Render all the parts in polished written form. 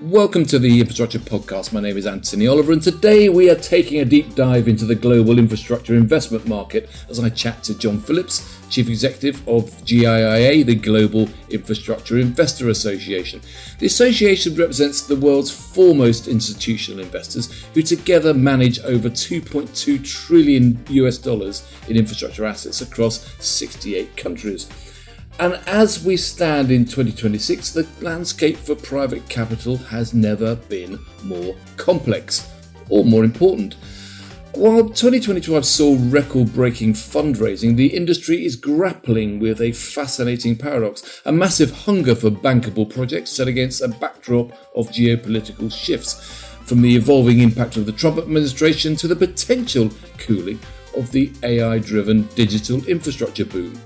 Welcome to the Infrastructure Podcast. My name is Anthony Oliver, and today we are taking a deep dive into the global infrastructure investment market as I chat to Jon Phillips, Chief Executive of GIIA, the Global Infrastructure Investor Association. The association represents the world's foremost institutional investors who together manage over $2.2 trillion in infrastructure assets across 68 countries. And as we stand in 2026, the landscape for private capital has never been more complex or more important. While 2025 saw record-breaking fundraising, the industry is grappling with a fascinating paradox, a massive hunger for bankable projects set against a backdrop of geopolitical shifts, from the evolving impact of the Trump administration to the potential cooling of the AI-driven digital infrastructure boom.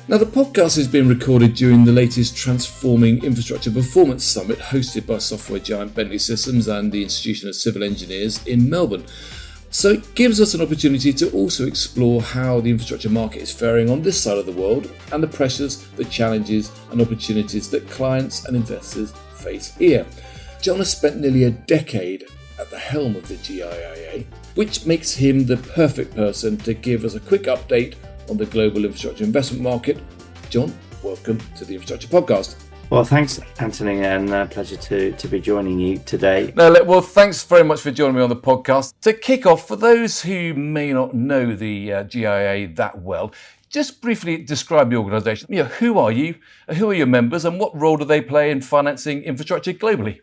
Now, the podcast is being recorded during the latest Transforming Infrastructure Performance Summit hosted by software giant Bentley Systems and the Institution of Civil Engineers in Melbourne. So it gives us an opportunity to also explore how the infrastructure market is faring on this side of the world and the pressures, the challenges and opportunities that clients and investors face here. Jon has spent nearly a decade at the helm of the GIIA, which makes him the perfect person to give us a quick update on the global infrastructure investment market. Jon, welcome to the Infrastructure Podcast. Well, thanks, Anthony, and pleasure to be joining you today. Well, thanks very much for joining me on the podcast. To kick off, for those who may not know the GIIA that well, just briefly describe the organisation. Who are you, who are your members, and what role do they play in financing infrastructure globally?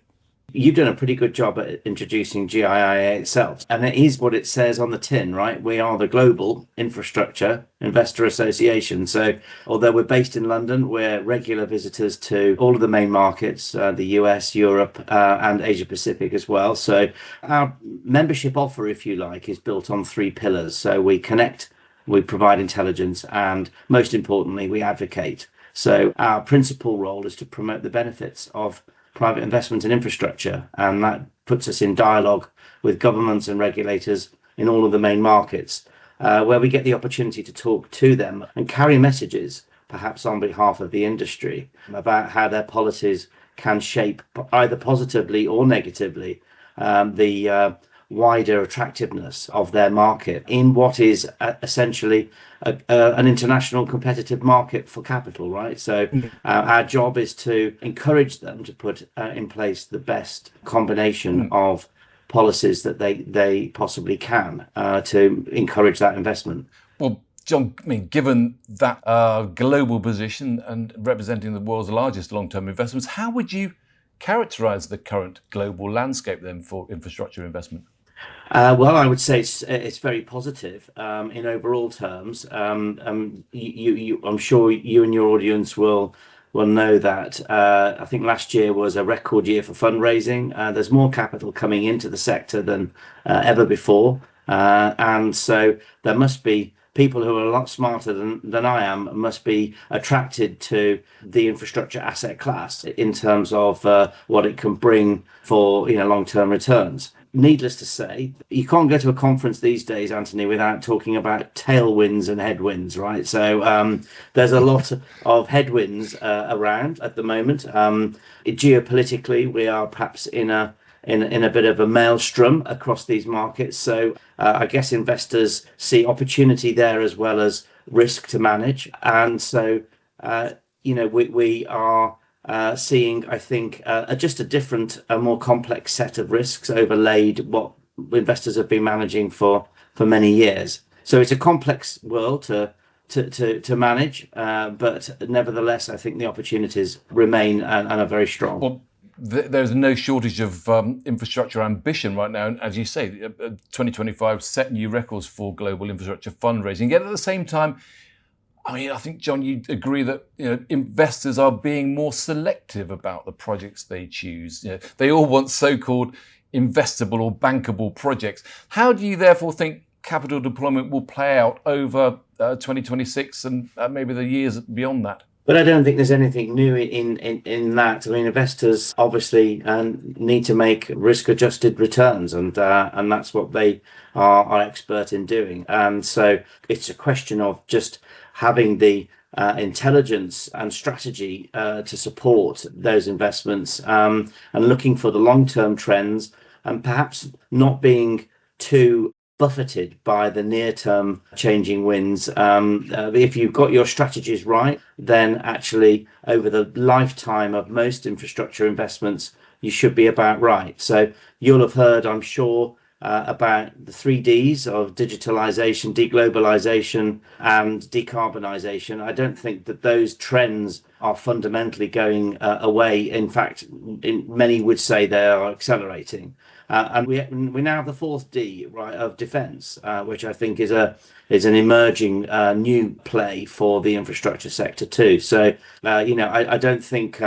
You've done a pretty good job at introducing GIIA itself, and it is what it says on the tin, right? We are the Global Infrastructure Investor Association. So although we're based in London, we're regular visitors to all of the main markets, the US, Europe, and Asia Pacific as well. So our membership offer, if you like, is built on three pillars. So we connect, we provide intelligence, and most importantly, we advocate. So our principal role is to promote the benefits of private investment in infrastructure, and that puts us in dialogue with governments and regulators in all of the main markets, where we get the opportunity to talk to them and carry messages, perhaps on behalf of the industry, about how their policies can shape either positively or negatively the wider attractiveness of their market in what is essentially an international competitive market for capital, right? So our job is to encourage them to put in place the best combination of policies that they possibly can to encourage that investment. Well, Jon, given that global position and representing the world's largest long-term investments, how would you characterise the current global landscape then for infrastructure investment? Well, I would say it's very positive in overall terms. I'm sure you and your audience will know that I think last year was a record year for fundraising. There's more capital coming into the sector than ever before, and so there must be people who are a lot smarter than I am must be attracted to the infrastructure asset class in terms of what it can bring for long-term returns. Needless to say, you can't go to a conference these days, Anthony, without talking about tailwinds and headwinds, right? So there's a lot of headwinds around at the moment. Geopolitically, we are perhaps in a bit of a maelstrom across these markets. So I guess investors see opportunity there as well as risk to manage. And so, we are seeing, I think, just a different, a more complex set of risks overlaid what investors have been managing for many years. So it's a complex world to manage, but nevertheless, I think the opportunities remain and are very strong. Well, there's no shortage of infrastructure ambition right now. And as you say, 2025 set new records for global infrastructure fundraising. Yet at the same time, I think, Jon, you agree that investors are being more selective about the projects they choose. They all want so-called investable or bankable projects. How do you therefore think capital deployment will play out over 2026 and maybe the years beyond that? But I don't think there's anything new in that. I mean, investors obviously need to make risk-adjusted returns, and that's what they are expert in doing. And so it's a question of just having the intelligence and strategy to support those investments, and looking for the long-term trends, and perhaps not being too buffeted by the near-term changing winds. If you've got your strategies right, then actually over the lifetime of most infrastructure investments, you should be about right. So you'll have heard, I'm sure, about the 3Ds of digitalization, deglobalization, and decarbonisation. I don't think that those trends are fundamentally going away. In fact, many would say they are accelerating. And we now have the fourth D, right, of defence, which I think is an emerging new play for the infrastructure sector too. So I don't think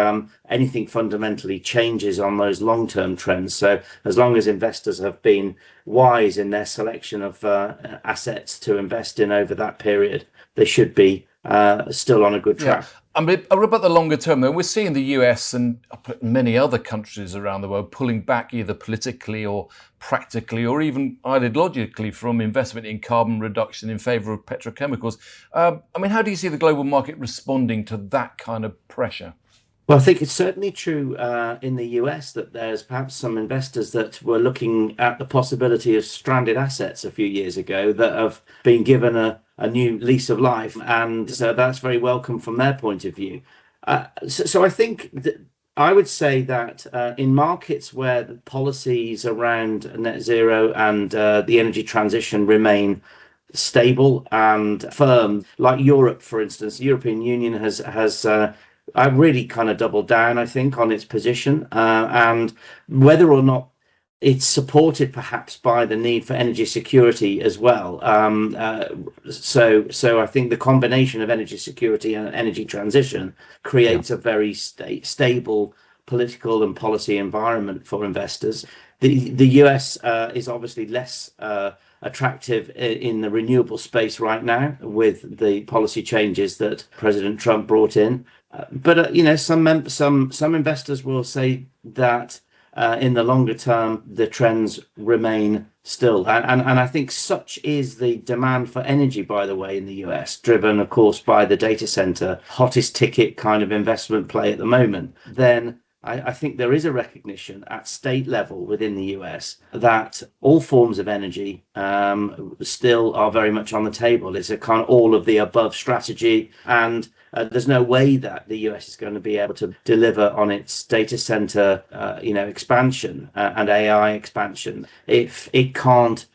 anything fundamentally changes on those long-term trends. So as long as investors have been wise in their selection of assets to invest in over that period, they should be still on a good track. Yeah. I mean, about the longer term, though, we're seeing the US and many other countries around the world pulling back either politically or practically or even ideologically from investment in carbon reduction in favour of petrochemicals. I mean, how do you see the global market responding to that kind of pressure? Well, I think it's certainly true in the US that there's perhaps some investors that were looking at the possibility of stranded assets a few years ago that have been given a new lease of life. And so that's very welcome from their point of view. So I think that I would say that in markets where the policies around net zero and the energy transition remain stable and firm, like Europe, for instance, the European Union has really kind of doubled down, I think, on its position, and whether or not it's supported perhaps by the need for energy security as well. So I think the combination of energy security and energy transition creates a very stable political and policy environment for investors. The US is obviously less attractive in the renewable space right now with the policy changes that President Trump brought in. But some investors will say that in the longer term the trends remain still, and I think such is the demand for energy, by the way, in the US, driven of course by the data center, hottest ticket kind of investment play at the moment. Then I think there is a recognition at state level within the US that all forms of energy still are very much on the table. It's a kind of all of the above strategy, and there's no way that the US is going to be able to deliver on its data center, expansion and AI expansion if it can't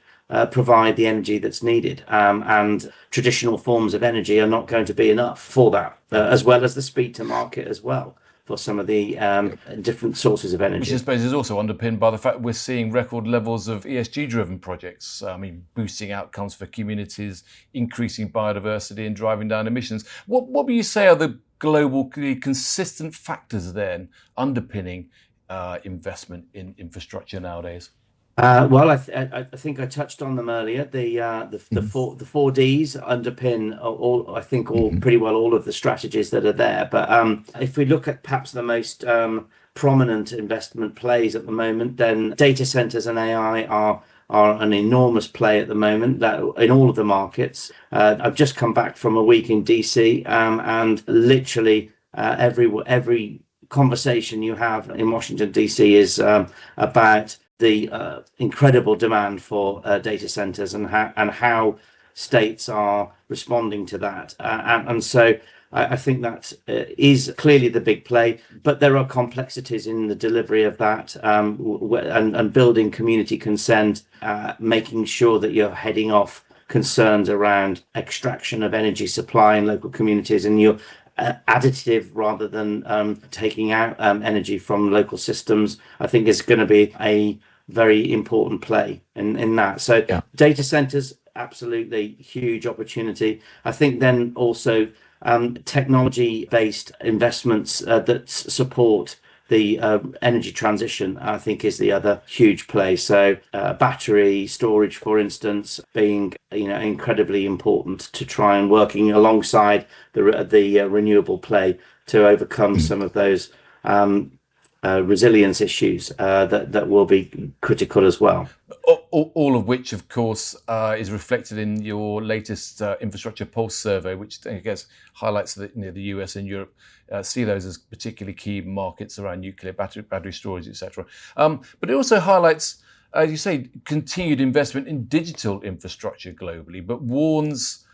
provide the energy that's needed. And traditional forms of energy are not going to be enough for that, as well as the speed to market as well for some of the different sources of energy. Which I suppose is also underpinned by the fact we're seeing record levels of ESG-driven projects. I mean, boosting outcomes for communities, increasing biodiversity and driving down emissions. What would you say are the globally consistent factors then underpinning investment in infrastructure nowadays? Well, I think I touched on them earlier. The four Ds underpin pretty well all of the strategies that are there. But if we look at perhaps the most prominent investment plays at the moment, then data centers and AI are an enormous play at the moment that in all of the markets. I've just come back from a week in DC, and literally every conversation you have in Washington DC is about the incredible demand for data centers and how states are responding to that. And so I think that is clearly the big play, but there are complexities in the delivery of that, and building community consent, making sure that you're heading off concerns around extraction of energy supply in local communities, and you're additive rather than taking out energy from local systems, I think is going to be a very important play in that. So data centers, absolutely huge opportunity. I think then also technology-based investments that support the energy transition, I think, is the other huge play. So battery storage, for instance, being incredibly important to try and working alongside the renewable play to overcome some of those resilience issues that will be critical as well. All of which, of course, is reflected in your latest Infrastructure Pulse survey, which I guess highlights that the US and Europe see those as particularly key markets around nuclear, battery storage, etc. But it also highlights, as you say, continued investment in digital infrastructure globally, but warns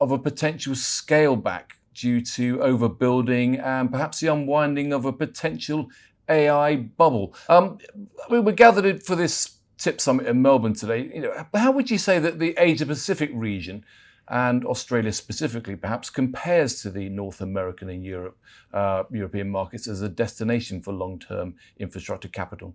of a potential scale back due to overbuilding and perhaps the unwinding of a potential AI bubble. We're gathered for this TIP Summit in Melbourne today. How would you say that the Asia Pacific region and Australia specifically perhaps compares to the North American and European markets as a destination for long-term infrastructure capital?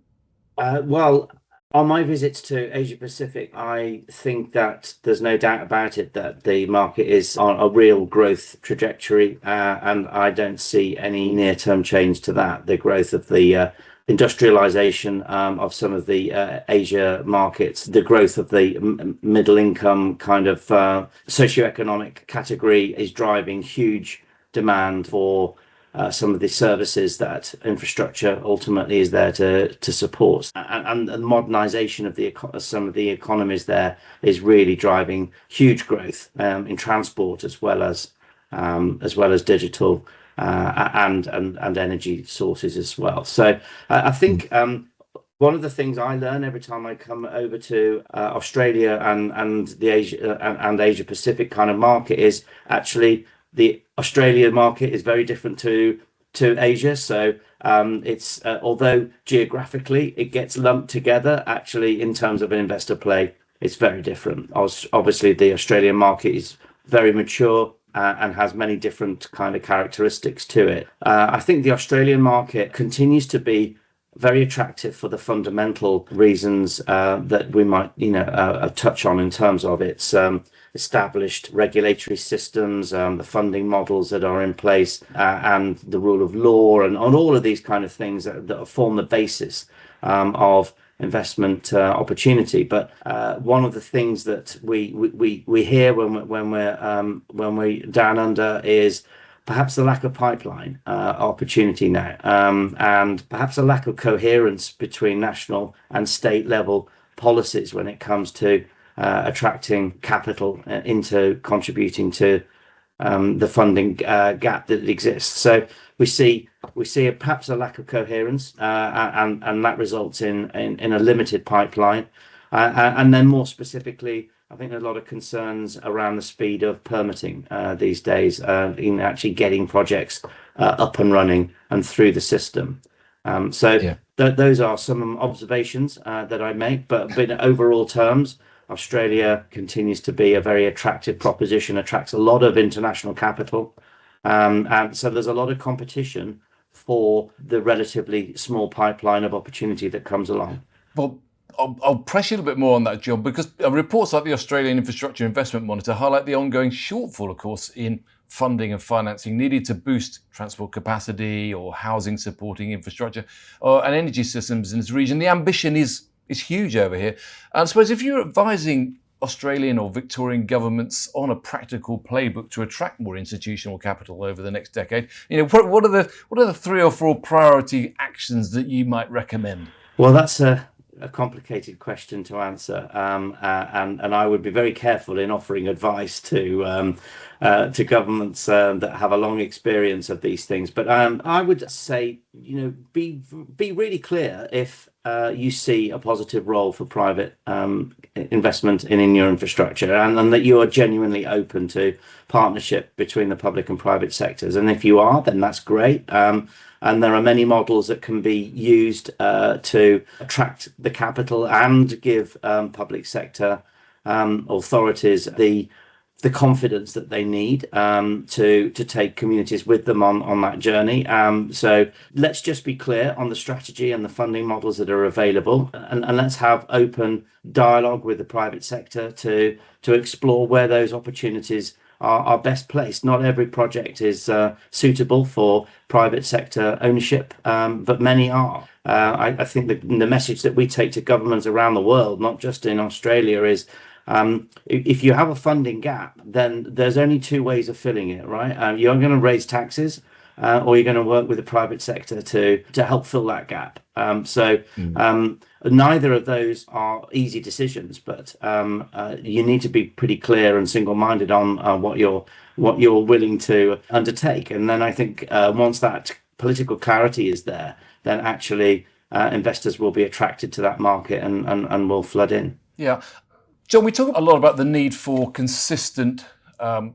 Well, on my visits to Asia Pacific, I think that there's no doubt about it that the market is on a real growth trajectory, and I don't see any near-term change to that. The growth of the industrialization of some of the Asia markets, the growth of the middle income kind of socioeconomic category is driving huge demand for some of the services that infrastructure ultimately is there to support, and the modernization of some of the economies there is really driving huge growth in transport as well as digital and energy sources as well. So I think one of the things I learn every time I come over to Australia and the Asia Pacific kind of market is actually the Australian market is very different to Asia. So it's although geographically it gets lumped together, actually in terms of an investor play, it's very different. Obviously, the Australian market is very mature and has many different kind of characteristics to it. I think the Australian market continues to be very attractive for the fundamental reasons that we might touch on in terms of its established regulatory systems, the funding models that are in place, and the rule of law, and on all of these kind of things that form the basis of investment opportunity. But one of the things that we hear when we're down under is perhaps the lack of pipeline opportunity now, and perhaps a lack of coherence between national and state level policies when it comes to attracting capital into contributing to the funding gap that exists. So we see perhaps a lack of coherence, and that results in a limited pipeline, and then more specifically, I think there's a lot of concerns around the speed of permitting these days, in actually getting projects up and running and through the system. Those are some observations that I make, but in overall terms, Australia continues to be a very attractive proposition, attracts a lot of international capital, and so there's a lot of competition for the relatively small pipeline of opportunity that comes along. Well, I'll press you a little bit more on that, John, because reports like the Australian Infrastructure Investment Monitor highlight the ongoing shortfall, of course, in funding and financing needed to boost transport capacity or housing supporting infrastructure and energy systems in this region. The ambition is huge over here. And I suppose if you're advising Australian or Victorian governments on a practical playbook to attract more institutional capital over the next decade, what are the 3 or 4 priority actions that you might recommend? Well, that's a complicated question to answer, and I would be very careful in offering advice to governments that have a long experience of these things. But I would say, be really clear if you see a positive role for private investment in your infrastructure, and that you are genuinely open to partnership between the public and private sectors. And if you are, then that's great. And there are many models that can be used to attract the capital and give public sector authorities the confidence that they need to take communities with them on that journey. So let's just be clear on the strategy and the funding models that are available, and let's have open dialogue with the private sector to explore where those opportunities are best placed. Not every project is suitable for private sector ownership, but many are. I think the message that we take to governments around the world, not just in Australia, is if you have a funding gap, then there's only 2 ways of filling it, right? You're going to raise taxes, or you're going to work with the private sector to help fill that gap. Neither of those are easy decisions, but you need to be pretty clear and single-minded on what you're willing to undertake. And then I think once that political clarity is there, then actually investors will be attracted to that market and will flood in. Yeah. Jon, we talk a lot about the need for consistent,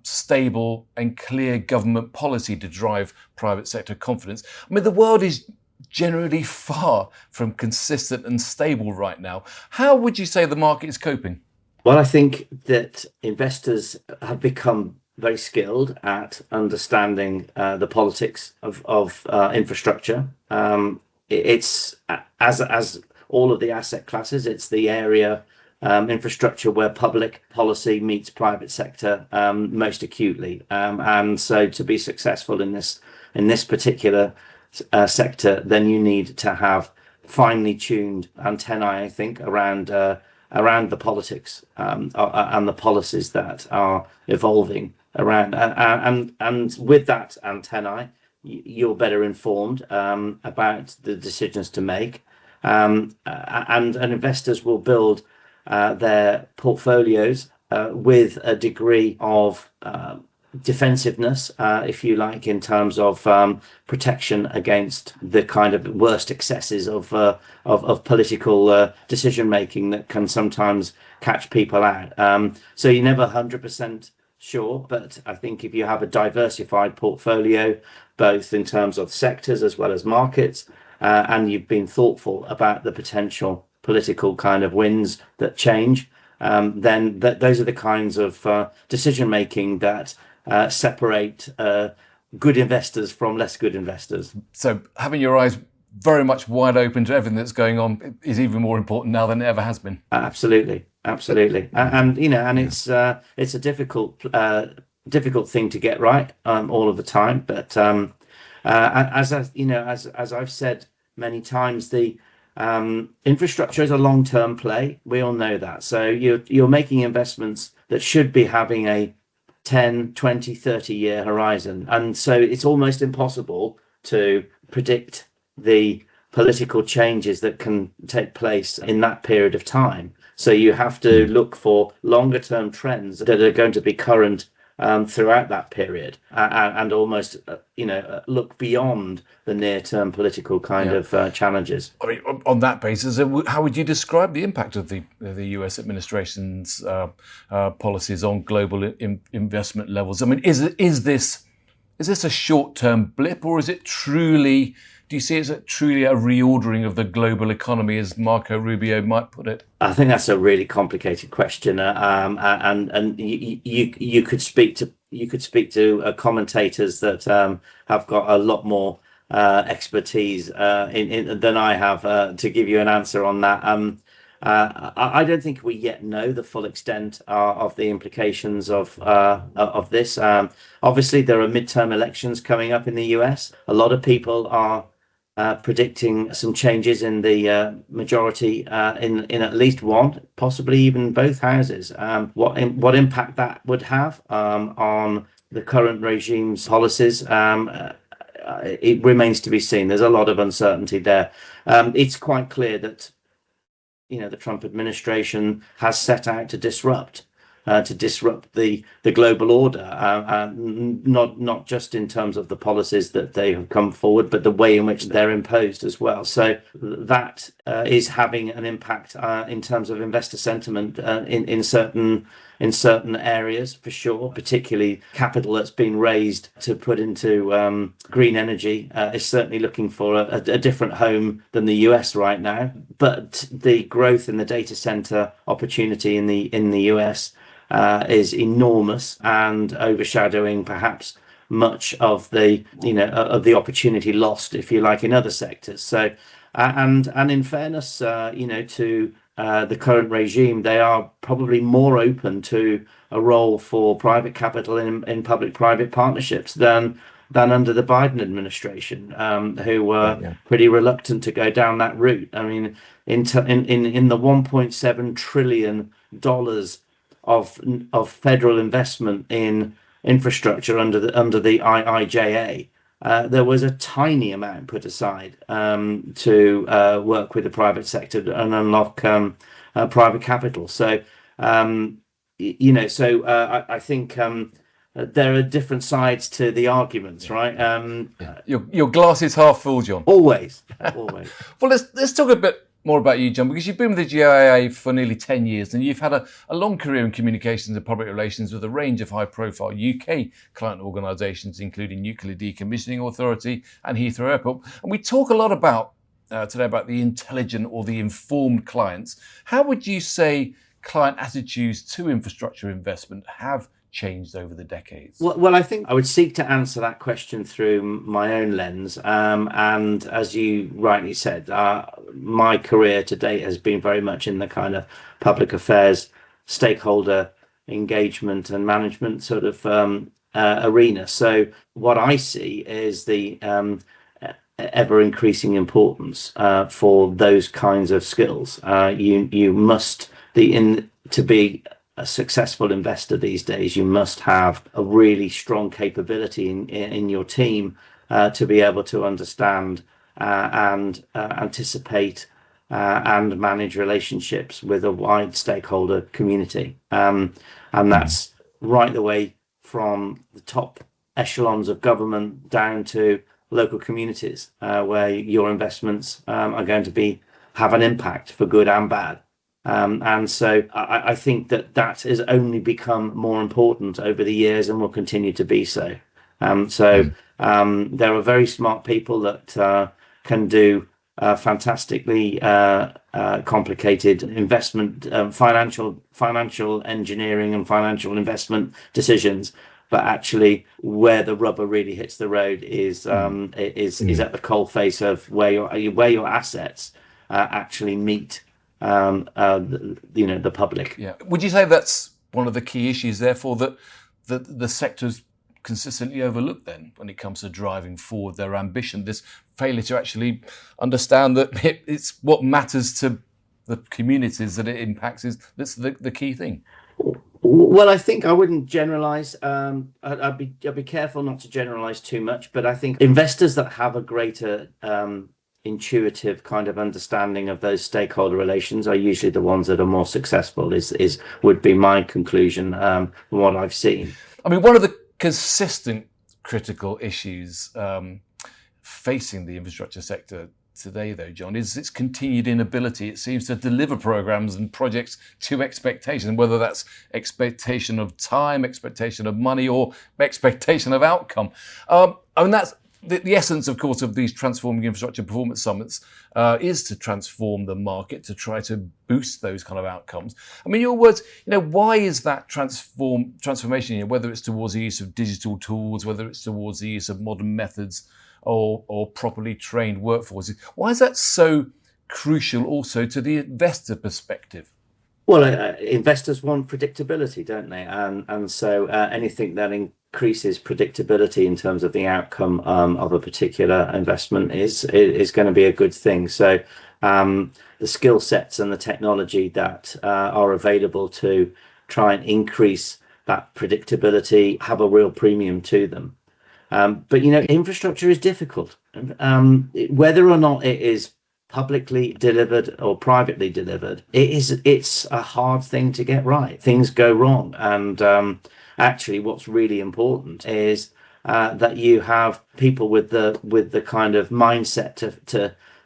stable and clear government policy to drive private sector confidence. I mean, the world is generally far from consistent and stable right now. How would you say the market is coping? Well, I think that investors have become very skilled at understanding the politics of infrastructure. It's as all of the asset classes, it's the area infrastructure where public policy meets private sector most acutely. And so to be successful in this particular sector, then you need to have finely tuned antennae, I think, around the politics and the policies that are evolving around. And with that antennae, you're better informed about the decisions to make. And investors will build their portfolios with a degree of defensiveness, if you like, in terms of protection against the kind of worst excesses of political decision making that can sometimes catch people out. So you're never 100% sure, but I think if you have a diversified portfolio, both in terms of sectors as well as markets, and you've been thoughtful about the potential political kind of winds that change, then those are the kinds of decision making that separate good investors from less good investors. So having your eyes very much wide open to everything that's going on is even more important now than it ever has been. Absolutely. And it's a difficult thing to get right all of the time. But as I've said many times, the infrastructure is a long-term play. We all know that. So you're making investments that should be having a 10, 20, 30-year horizon. And so it's almost impossible to predict the political changes that can take place in that period of time. So you have to look for longer-term trends that are going to be current throughout that period, and almost look beyond the near-term political kind of challenges. I mean, on that basis, how would you describe the impact of the US administration's policies on global investment levels? I mean, is this a short-term blip, or is it truly? Do you see it as truly a reordering of the global economy, as Marco Rubio might put it? I think that's a really complicated question, and you could speak to commentators that have got a lot more expertise than I have to give you an answer on that. I don't think we yet know the full extent of the implications of this. Obviously, there are midterm elections coming up in the US. A lot of people are predicting some changes in the majority in at least one, possibly even both houses. What impact that would have on the current regime's policies, it remains to be seen. There's a lot of uncertainty there. It's quite clear that the Trump administration has set out to disrupt the global order, not just in terms of the policies that they have come forward, but the way in which they're imposed as well. So that is having an impact in terms of investor sentiment in certain areas, for sure. Particularly capital that's been raised to put into green energy is certainly looking for a different home than the US right now. But the growth in the data center opportunity in the US is enormous and overshadowing perhaps much of the opportunity lost, if you like, in other sectors. So and in fairness, to the current regime, they are probably more open to a role for private capital in public-private partnerships than under the Biden administration, who were pretty reluctant to go down that route. I mean, in the $1.7 trillion of federal investment in infrastructure under the GIIA, there was a tiny amount put aside to work with the private sector and unlock private capital. So, I think there are different sides to the arguments, right? Your glass is half full, John. Always, always. Well, let's talk a bit more about you, John, because you've been with the GIIA for nearly 10 years and you've had a long career in communications and public relations with a range of high-profile UK client organisations, including Nuclear Decommissioning Authority and Heathrow Airport. And we talk a lot about today about the intelligent or the informed clients. How would you say client attitudes to infrastructure investment have changed over the decades? Well, I think I would seek to answer that question through my own lens. And as you rightly said, my career to date has been very much in the kind of public affairs, stakeholder engagement and management sort of arena. So what I see is the ever increasing importance for those kinds of skills. You must to be a successful investor these days, you must have a really strong capability in your team to be able to understand and anticipate and manage relationships with a wide stakeholder community. And that's right the way from the top echelons of government down to local communities where your investments are going to have an impact for good and bad. And so I think that has only become more important over the years and will continue to be so. There are very smart people that can do fantastically complicated investment, financial engineering and financial investment decisions. But actually, where the rubber really hits the road is at the coalface of where your assets actually meet the public. Yeah. Would you say that's one of the key issues, therefore, that the sector's consistently overlooked then when it comes to driving forward their ambition? This failure to actually understand that it's what matters to the communities that it impacts that's the key thing. Well, I think I wouldn't generalize. I'd be careful not to generalize too much, but I think investors that have a greater intuitive kind of understanding of those stakeholder relations are usually the ones that are more successful, would be my conclusion from what I've seen. I mean, one of the consistent critical issues facing the infrastructure sector today, though, John, is its continued inability, it seems, to deliver programs and projects to expectation, whether that's expectation of time, expectation of money, or expectation of outcome. That's the essence, of course, of these transforming infrastructure performance summits is to transform the market, to try to boost those kind of outcomes. I mean, your words, why is that transformation, whether it's towards the use of digital tools, whether it's towards the use of modern methods or properly trained workforces, why is that so crucial also to the investor perspective? Well, investors want predictability, don't they? And so anything that increases predictability in terms of the outcome of a particular investment is going to be a good thing. So the skill sets and the technology that are available to try and increase that predictability have a real premium to them. But infrastructure is difficult. Whether or not it is publicly delivered or privately delivered, it's a hard thing to get right. Things go wrong, and actually what's really important is that you have people with the kind of mindset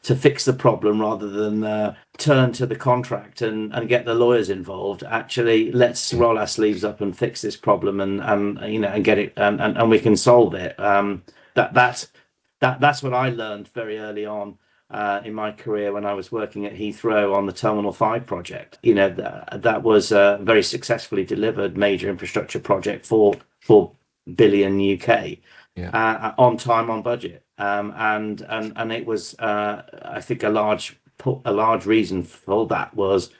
to fix the problem rather than turn to the contract and get the lawyers involved. Actually, let's roll our sleeves up and fix this problem and get it and we can solve it. That's what I learned very early on in my career when I was working at Heathrow on the Terminal 5 project. That was a very successfully delivered major infrastructure project for 4 billion UK on time, on budget. And it was, I think, a large reason for that was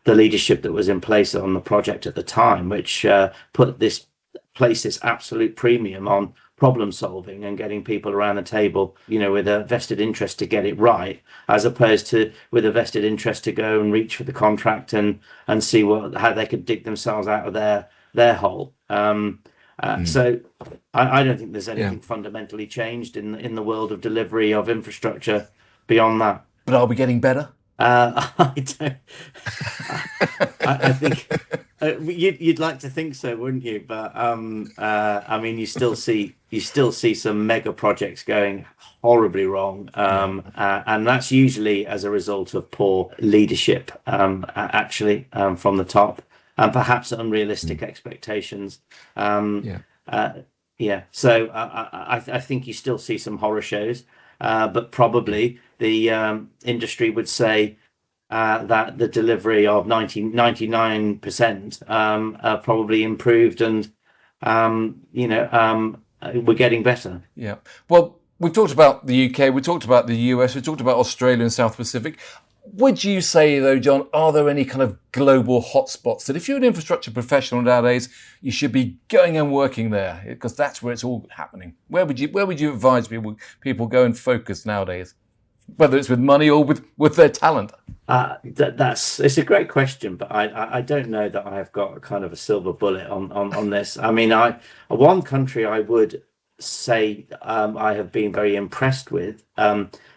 the leadership that was in place on the project at the time, which placed this absolute premium on problem solving and getting people around the table, with a vested interest to get it right, as opposed to with a vested interest to go and reach for the contract and see how they could dig themselves out of their hole. So I don't think there's anything fundamentally changed in the world of delivery of infrastructure beyond that. But are we getting better? I don't. I think you'd like to think so, wouldn't you? But I mean, you still see some mega projects going horribly wrong, and that's usually as a result of poor leadership, actually, from the top, and perhaps unrealistic expectations. So I think you still see some horror shows, but probably the industry would say that the delivery of 99% probably improved, and we're getting better. Yeah. Well, we've talked about the UK, we talked about the US, we talked about Australia and South Pacific. Would you say, though, John, are there any kind of global hotspots that if you're an infrastructure professional nowadays, you should be going and working there? Because that's where it's all happening. Where would you advise people go and focus nowadays? Whether it's with money or with their talent? It's a great question, but I don't know that I've got a kind of a silver bullet on this. I mean, one country I would say I have been very impressed with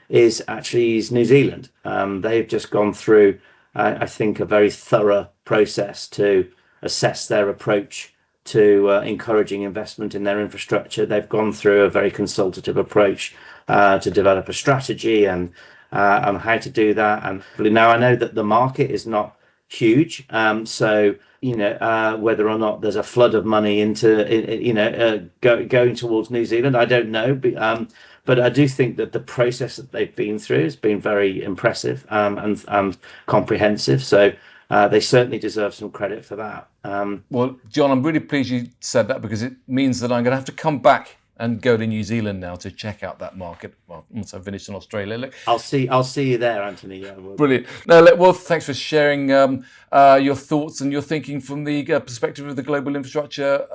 is New Zealand. They've just gone through, I think, a very thorough process to assess their approach to encouraging investment in their infrastructure. They've gone through a very consultative approach to develop a strategy and how to do that. And now I know that the market is not huge, so whether or not there's a flood of money into going towards New Zealand, I don't know. But I do think that the process that they've been through has been very impressive and comprehensive. So they certainly deserve some credit for that. Well, John, I'm really pleased you said that, because it means that I'm going to have to come back and go to New Zealand now to check out that market. Well, once I've finished in Australia. Look, I'll see you there, Anthony. Yeah, brilliant. No, well, thanks for sharing your thoughts and your thinking from the perspective of the Global Infrastructure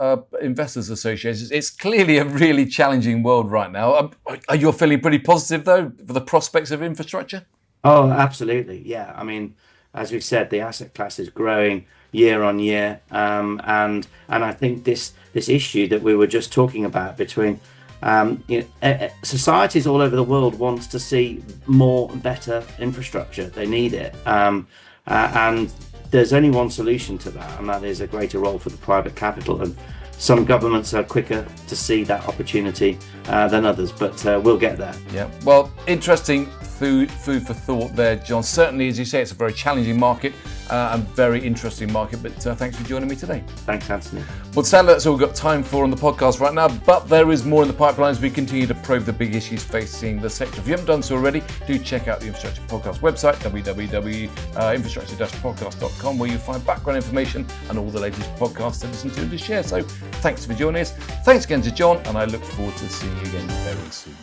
Investors Association. It's clearly a really challenging world right now. Are you feeling pretty positive, though, for the prospects of infrastructure? Oh, absolutely. Yeah. I mean, as we said, the asset class is growing year on year, and I think this issue that we were just talking about between societies all over the world wants to see more and better infrastructure. They need it, and there's only one solution to that, and that is a greater role for the private capital. And some governments are quicker to see that opportunity than others, but we'll get there. Yeah. Well, interesting food for thought there, John. Certainly, as you say, it's a very challenging market and very interesting market, but thanks for joining me today. Thanks, Anthony. Well, sadly, that's all we've got time for on the podcast right now, but there is more in the pipeline as we continue to probe the big issues facing the sector. If you haven't done so already, do check out the Infrastructure Podcast website, www.infrastructure-podcast.com, where you'll find background information and all the latest podcasts to listen to and to share. So thanks for joining us. Thanks again to John, and I look forward to seeing you again very soon.